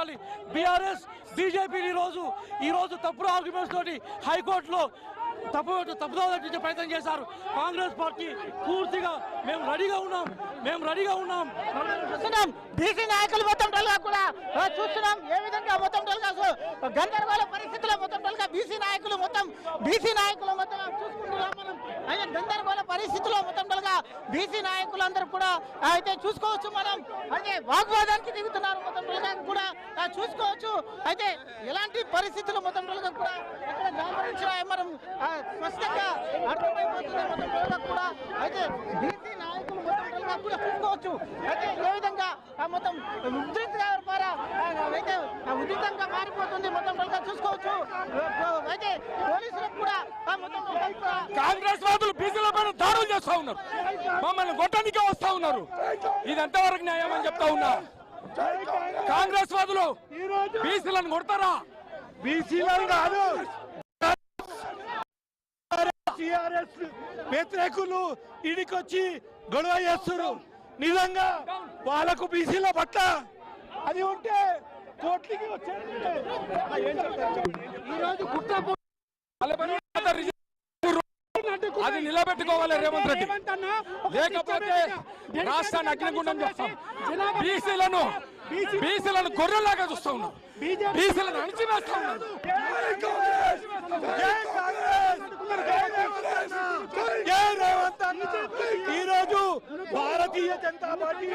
ఆలోచించాలి. బీఆర్ఎస్ బీజేపీని ఈ రోజు తప్పుడు ఆర్గ్యుమెంట్స్ తోటి హైకోర్టులో తప్పుదోవ పట్టించే ప్రయత్నం చేశారు. కాంగ్రెస్ పార్టీ పూర్తిగా మేము రెడీగా ఉన్నాం. బీసీ నాయకులు మొత్తం కూడా చూస్తున్నాం ఏ విధంగా మొత్తం గందరగోళ పరిస్థితుల్లో మొత్తం బీసీ నాయకులు మొత్తం చూసుకుంటున్నాం మనం. అయితే గందరగోళ పరిస్థితుల్లో మొత్తం బీసీ నాయకులందరూ కూడా అయితే చూసుకోవచ్చు మనం. అయితే వాగ్వాదానికి దిగుతున్నారు మొత్తం కూడా చూసుకోవచ్చు. అయితే ఎలాంటి పరిస్థితులు మొత్తం కూడా ఎక్కడ గమనించినా మనం స్పష్టంగా అర్థమైపోతుంది మొత్తం కూడా. అయితే బీసీ నాయకులు మొత్తం కూడా చూసుకోవచ్చు. అయితే ఏ విధంగా మొత్తం ఉద్రిక్తంగా మారిపోతుంది మొత్తం చూసుకోవచ్చు. అయితే పోలీసులకు కూడా మొత్తం కాంగ్రెస్ వాదులు బీసీల పైన దాడులు చేస్తా ఉన్నారు, మమ్మల్ని కొట్టడానికే వస్తా ఉన్నారు. ఇది ఎంతవరకు న్యాయం అని చెప్తా ఉన్నా. కాంగ్రెస్ వాదులు బీసీలను కొడతారా? బీసీలను కాదు, టిఆర్ఎస్ వ్యతిరేకులు ఇడికొచ్చి గొడవ చేస్తున్నారు. నిజంగా వాళ్ళకు బీసీల పట్ల అది ఉంటే కోట్లకి వచ్చేది. అది నిలబెట్టుకోవాలి రేవంత్ రెడ్డి, లేకపోతే రాష్ట్రాన్ని అగ్నిగుండం చేస్తాం. బీసీలను గొర్రెల్లాగా చూస్తా ఉన్నాం, బీసీలను అణిచివేస్తా ఉన్నాం. ఈరోజు భారతీయ జనతా పార్టీ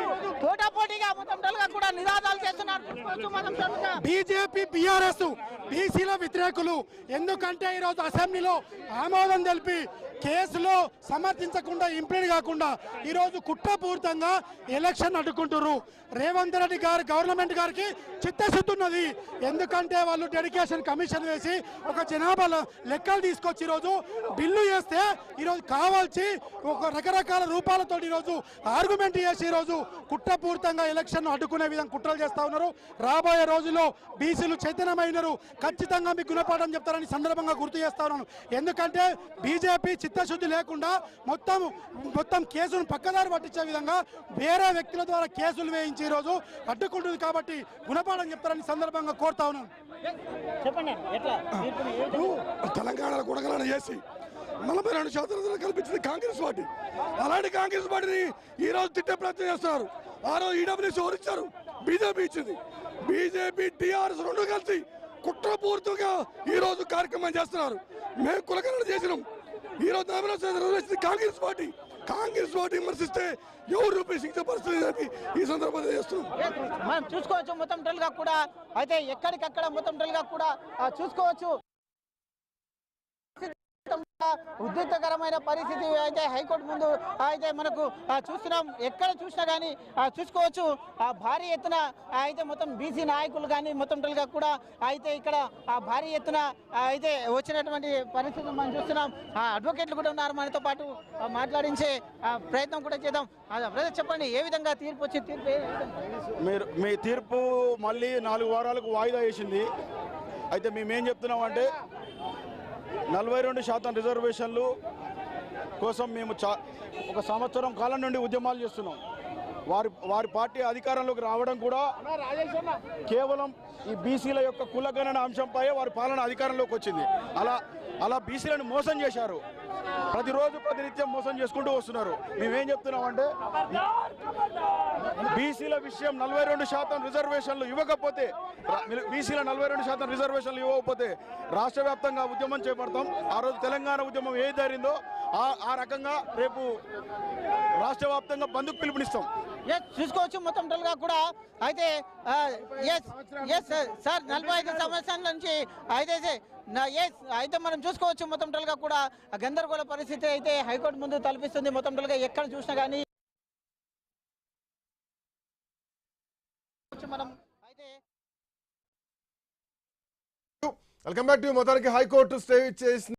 పోటాపోటీగా మొత్తం కూడా నినాదాలు చేస్తున్నారు. బీజేపీ బీఆర్ఎస్ బీసీల వ్యతిరేకులు. ఎందుకంటే ఈరోజు అసెంబ్లీలో ఆమోదం తెలిపి కేసులో సమర్థించకుండా ఇంప్లీడ్ కాకుండా ఈరోజు కుట్రపూరితంగా ఎలక్షన్ అడ్డుకుంటున్నారు. రేవంత్ రెడ్డి గారు గవర్నమెంట్ గారికి చిత్తశుద్ధి ఉన్నది. ఎందుకంటే వాళ్ళు డెడికేషన్ కమిషన్ వేసి ఒక జనాభా లెక్కలు తీసుకొచ్చి ఈరోజు బిల్లు చేస్తే ఈరోజు కావాల్సి ఒక రకరకాల రూపాలతో ఈరోజు ఆర్గ్యుమెంట్ చేసి ఈరోజు కుట్రపూరితంగా ఎలక్షన్ అడ్డుకునే విధంగా కుట్రలు చేస్తా ఉన్నారు. రాబోయే రోజుల్లో బీసీలు చైతన్యమైనరు, ఖచ్చితంగా మీకు గుణపాఠం చెప్తారని సందర్భంగా గుర్తు చేస్తా ఉన్నాను. ఎందుకంటే బీజేపీ చిత్తశుద్ధి లేకుండా మొత్తం కేసును పక్కదారి పట్టించే విధంగా వేరే వ్యక్తుల ద్వారా కేసులు వేయించి ఈరోజు అడ్డుకుంటుంది. కాబట్టి గుణపాఠం చెప్తారని సందర్భంగా కోరుతా ఉన్నాను. తెలంగాణలో గుణగణన చేసి 42% కల్పించింది కాంగ్రెస్ పార్టీ. అలాంటి కాంగ్రెస్ పార్టీని ఈ రోజు తిట్టే ప్రయత్నం చేస్తున్నారు. ఆ రోజు ఈడబ్ల్యూసీ ఓడించారు, బీజేపీ ఇచ్చింది. బీజేపీ టీఆర్ఎస్ రెండు కలిసి కుట్రపూర్తిగా ఈ రోజు కార్యక్రమం చేస్తున్నారు. మేము కులగణన చేసినాం. ఈ రోజు కాంగ్రెస్ పార్టీ విమర్శిస్తే ఎవరు రూపేసించే పరిస్థితి ఈ సందర్భంగా చేస్తున్నాం. మనం చూసుకోవచ్చు మొత్తం కూడా. అయితే ఎక్కడికక్కడ మొత్తం కూడా చూసుకోవచ్చు. ఉద్రిక్తకరమైన పరిస్థితి అయితే హైకోర్టు ముందు అయితే మనకు చూస్తున్నాం. ఎక్కడ చూసినా కానీ చూసుకోవచ్చు భారీ ఎత్తున అయితే మొత్తం బీసీ నాయకులు కానీ మొత్తం కూడా అయితే ఇక్కడ భారీ ఎత్తున అయితే వచ్చినటువంటి పరిస్థితి మనం చూస్తున్నాం. అడ్వకేట్లు కూడా ఉన్నారు, మనతో పాటు మాట్లాడించే ప్రయత్నం కూడా చేద్దాం. బ్రదర్ చెప్పండి, ఏ విధంగా తీర్పు వచ్చింది? మీ తీర్పు మళ్ళీ 4 వారాలకు వాయిదా వేసింది. అయితే మేమేం చెప్తున్నామంటే 42% రిజర్వేషన్లు కోసం మేము ఒక సంవత్సరం కాలం నుండి ఉద్యమాలు చేస్తున్నాం. వారి పార్టీ అధికారంలోకి రావడం కూడా కేవలం ఈ బీసీల యొక్క కులగణన అంశంపై వారి పాలన అధికారంలోకి వచ్చింది. అలా బీసీలను మోసం చేశారు. ప్రతిరోజు ప్రతినిత్యం మోసం చేసుకుంటూ వస్తున్నారు. మేమేం చెప్తున్నామంటే బీసీల విషయం 42% రిజర్వేషన్లు ఇవ్వకపోతే రాష్ట్ర వ్యాప్తంగా ఉద్యమం చేపడతాం. ఆ రోజు తెలంగాణ ఉద్యమం ఏ జరిగిందో ఆ రకంగా రేపు రాష్ట్ర వ్యాప్తంగా బంద్కు పిలుపునిస్తాం. చూసుకోవచ్చు మొత్తం కూడా. అయితే సార్ 45 సంవత్సరాల నుంచి అయితే మనం చూసుకోవచ్చు మొత్తం కూడా గందరగోళ పరిస్థితి అయితే హైకోర్టు ముందు తలపిస్తుంది. మొత్తం ఎక్కడ చూసినా కానీ మనం అయితే వెల్కమ్ బ్యాక్ టు మొత్తానికి హైకోర్టు స్టే చేసిన